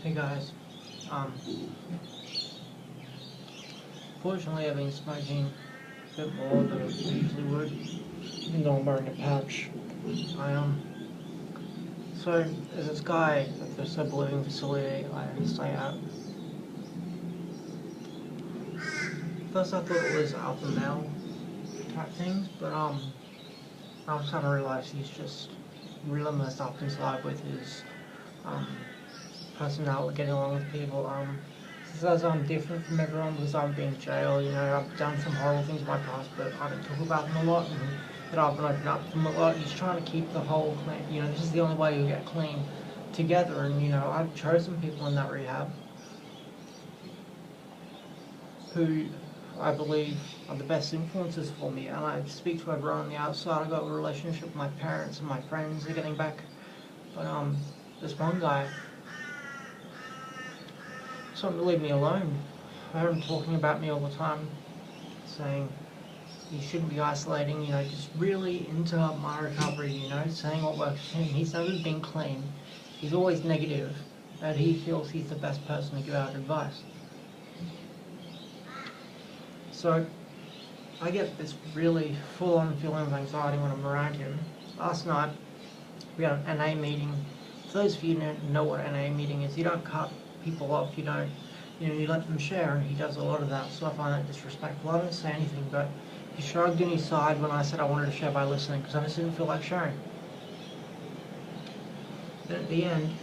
Hey guys, um, fortunately I've been smoking a bit more than I usually would, even though I'm wearing a patch. I, so there's this guy at the sober living facility I stay at. First I thought it was alpha male type things, but I was starting to realise he's just really messed up inside with his, um, personality, getting along with people. He says I'm different from everyone because I've been in jail, I've done some horrible things in my past, but I don't talk about them a lot, and that I've been open up to them a lot. He's trying to keep the whole clean, this is the only way you get clean together, and, I've chosen people in that rehab who I believe are the best influences for me, and I speak to everyone on the outside. I've got a relationship with my parents and my friends are getting back, but, this one guy, something to leave me alone. I heard him talking about me all the time, saying he shouldn't be isolating, just really into my recovery, saying what works for him. He's never been clean. He's always negative, and he feels he's the best person to give out advice. So I get this really full-on feeling of anxiety when I'm around him. Last night we had an NA meeting. For those of you who know what an NA meeting is, you don't cut people off, you don't, you let them share, and he does a lot of that, so I find that disrespectful. I didn't say anything, but he shrugged in his side when I said I wanted to share by listening, because I just didn't feel like sharing. Then at the end,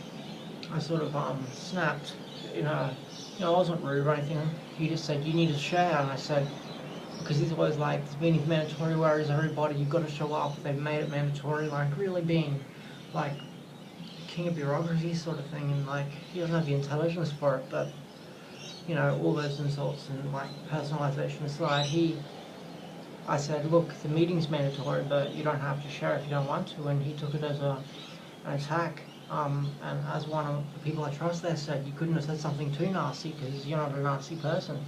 I sort of snapped, I wasn't rude or anything. He just said, you need to share, and I said, because he's always like, this meeting's mandatory, where is everybody, you've got to show up, they've made it mandatory, like really being like king of bureaucracy sort of thing, and like he doesn't have the intelligence for it, but all those insults and like personalization aside, I said, look, the meeting's mandatory, but you don't have to share if you don't want to, and he took it as an attack. And as one of the people I trust there said, you couldn't have said something too nasty because you're not a nasty person.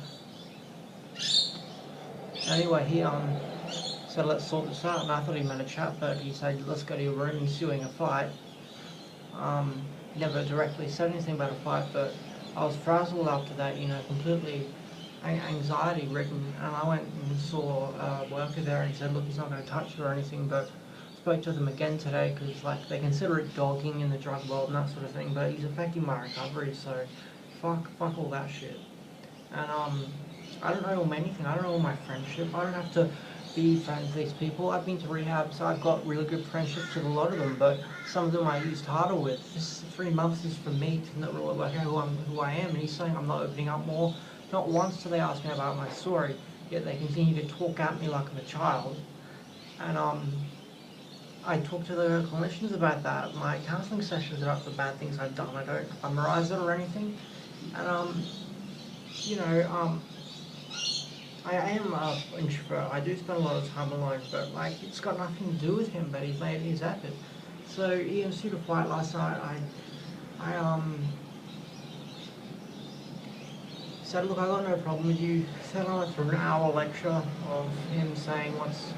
Anyway, he said, let's sort this out, and I thought he meant a chat, but he said, let's go to your room, he's suing a fight. Never directly said anything about a fight, but I was frazzled after that, completely anxiety ridden, and I went and saw a worker there, and he said, look, he's not going to touch you or anything, but spoke to them again today, because like they consider it dogging in the drug world and that sort of thing, but he's affecting my recovery, so fuck all that shit. And I don't owe him anything, I don't owe him my friendship, I don't have to be friends with these people. I've been to rehab, so I've got really good friendships with a lot of them, but some of them I used harder with. This 3 months is for me to not really work out who I am, and he's saying I'm not opening up more. Not once do they ask me about my story, yet they continue to talk at me like I'm a child. And I talk to the clinicians about that. My counselling sessions about the bad things I've done. I don't glamorize it or anything. And I am an introvert. I do spend a lot of time alone, but like it's got nothing to do with him. But he's made his effort. So he ensued a fight last night. I said, look, I got no problem with you. Then I went through an hour lecture of him saying what's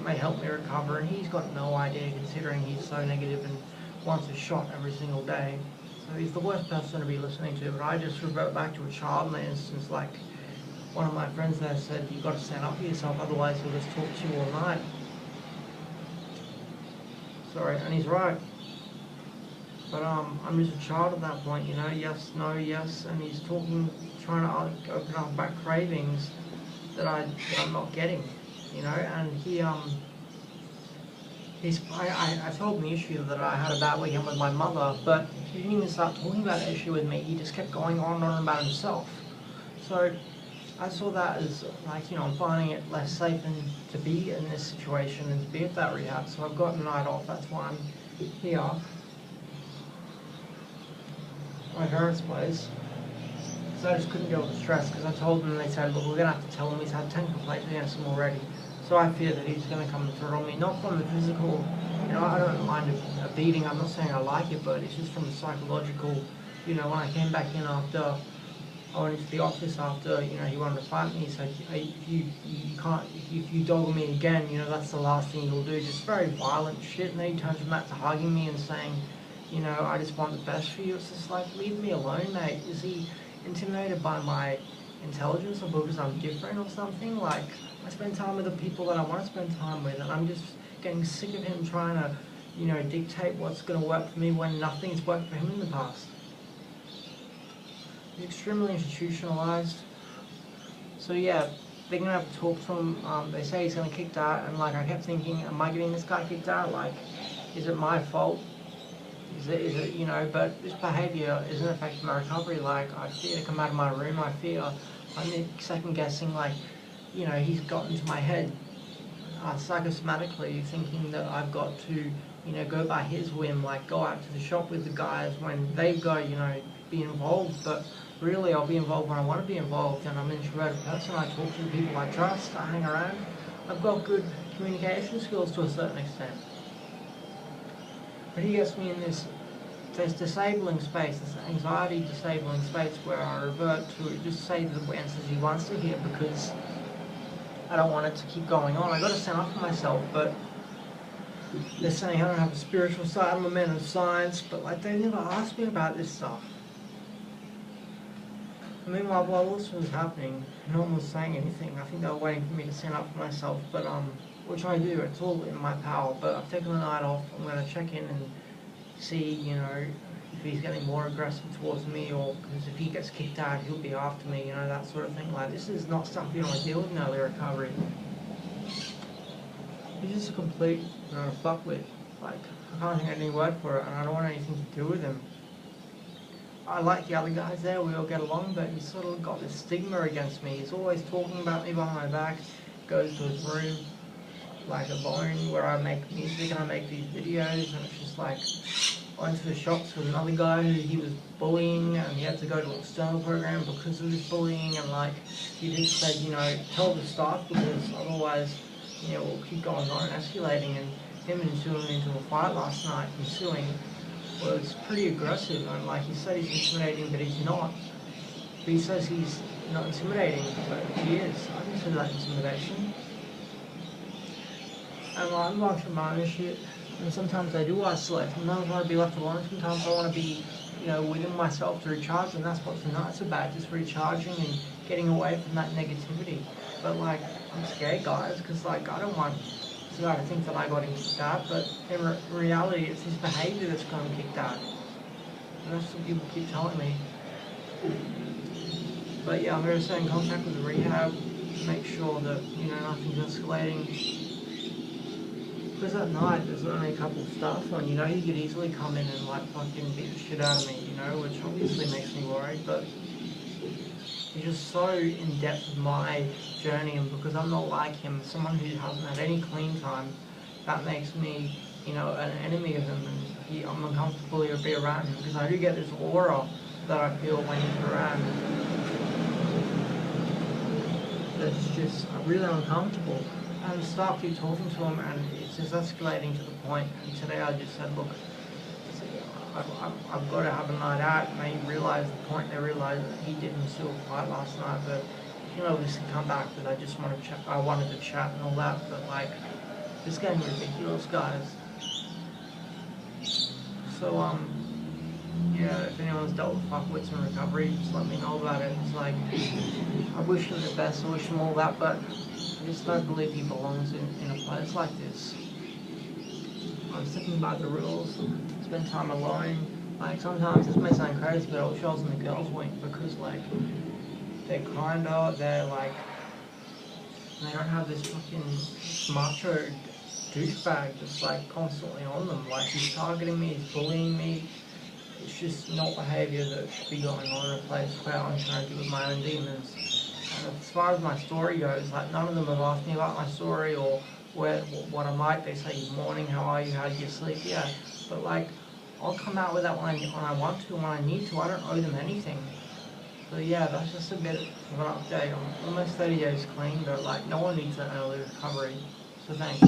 may help me recover, and he's got no idea considering he's so negative and wants a shot every single day. So he's the worst person to be listening to. But I just revert back to a child in that instance, like. One of my friends there said, you've got to stand up for yourself, otherwise he'll just talk to you all night. Sorry, and he's right. But I'm just a child at that point, yes, no, yes, and he's trying to open up back cravings that I'm not getting, and I told him the issue that I had a bad weekend with my mother, but he didn't even start talking about the issue with me, he just kept going on and on about himself. So I saw that as like, I'm finding it less safe to be in this situation and to be at that rehab. So I've got a night off, that's why I'm here. My parents' place. So I just couldn't deal with the stress because I told them, and they said, look, we're going to have to tell him he's had 10 complaints against him already. So I fear that he's going to come through on me, not from the physical, I don't mind a beating, I'm not saying I like it, but it's just from the psychological, when I came back in after I went into the office after, he wanted to fight me. He said, hey, if you dog me again, that's the last thing you'll do. Just very violent shit. And then he turns from that to hugging me and saying, you know, I just want the best for you. It's just like, leave me alone, mate. Is he intimidated by my intelligence or because I'm different or something? Like, I spend time with the people that I want to spend time with, and I'm just getting sick of him trying to, you know, dictate what's going to work for me when nothing's worked for him in the past. He's extremely institutionalized. So yeah, they're going to have to talk to him. They say he's going to kick Dart, and like, I kept thinking, am I getting this guy kicked out? Like, is it my fault? Is it, you know, but this behaviour isn't affecting my recovery. Like, I fear to come out of my room. I'm second guessing, like, you know, he's got into my head psychosomatically, thinking that I've got to, you know, go by his whim, like go out to the shop with the guys when they go, you know, be involved. But really, I'll be involved when I want to be involved, and I'm an introverted person. I talk to the people I trust, I hang around. I've got good communication skills to a certain extent. But he gets me in this disabling space, this anxiety disabling space where I revert to just say the answers he wants to hear because I don't want it to keep going on. I got to stand up for myself, but they're saying I don't have a spiritual side, I'm a man of science, but like they never asked me about this stuff. And meanwhile, while all this was happening, no one was saying anything. I think they were waiting for me to stand up for myself, but which I do, it's all in my power. But I've taken the night off. I'm going to check in and see, you know, if he's getting more aggressive towards me, or because if he gets kicked out, he'll be after me, you know, that sort of thing. Like, this is not stuff you don't want to deal with in early recovery. He's just a complete, you know, fuckwit. Like, I can't think of any word for it, and I don't want anything to do with him. I like the other guys there, we all get along, but he's sort of got this stigma against me. He's always talking about me behind my back, goes to his room like a bone where I make music and I make these videos, and it's just like, I went to the shops with another guy who he was bullying, and he had to go to an external program because of his bullying, and like, he just said, you know, tell the staff because otherwise, you know, we'll keep going on and escalating. And him ensuing into a fight last night, ensuing, was pretty aggressive, and like, he said he's intimidating, but he's not. But he says he's not intimidating, but he is. I consider that intimidation. And I'm watching my own shit, and sometimes I do isolate. Sometimes I want to be left alone, sometimes I want to be, you know, within myself to recharge, and that's what tonight's about, just recharging and getting away from that negativity. But like, I'm scared, guys, because like, I don't want this guy to think that I got him kicked out, but in reality, it's his behaviour that's got him kicked out. And that's what people keep telling me. But yeah, I'm going to stay in contact with the rehab, make sure that, you know, nothing's escalating. Because at night, there's only a couple of staff on, you know, he could easily come in and like fucking beat the shit out of me, you know, which obviously makes me worried, but he's just so in depth with my journey, and because I'm not like him, someone who hasn't had any clean time, that makes me, you know, an enemy of him, and I'm uncomfortable to be around him, because I do get this aura that I feel when he's around. That's just really uncomfortable. And staff keep talking to him, and it's just escalating to the point. And today I just said, look, I've got to have a night out. And they realised the point. They realised that he didn't still fight last night, but you know, this can come back. But I just want to chat. I wanted to chat and all that, but like, it's getting ridiculous, guys. So yeah, if anyone's dealt with fuckwits in recovery, just let me know about it. It's like, I wish him the best. I wish him all that, but I just don't believe he belongs in a place like this. I'm sticking by the rules, spend time alone. Like, sometimes this may sound crazy, but I wish I was in the girls' wing, because like, they're kinder, they're like, they don't have this fucking macho douchebag that's like constantly on them. Like, he's targeting me, he's bullying me. It's just not behaviour that should be going on in a place where I'm trying to deal with my own demons. And as far as my story goes, like, none of them have asked me about my story or what I'm like. They say, good morning, how are you, how did you sleep? Yeah, but like, I'll come out with that when I want to and when I need to. I don't owe them anything. So yeah, that's just a bit of an update. I'm almost 30 days clean, but like, no one needs an early recovery. So thanks.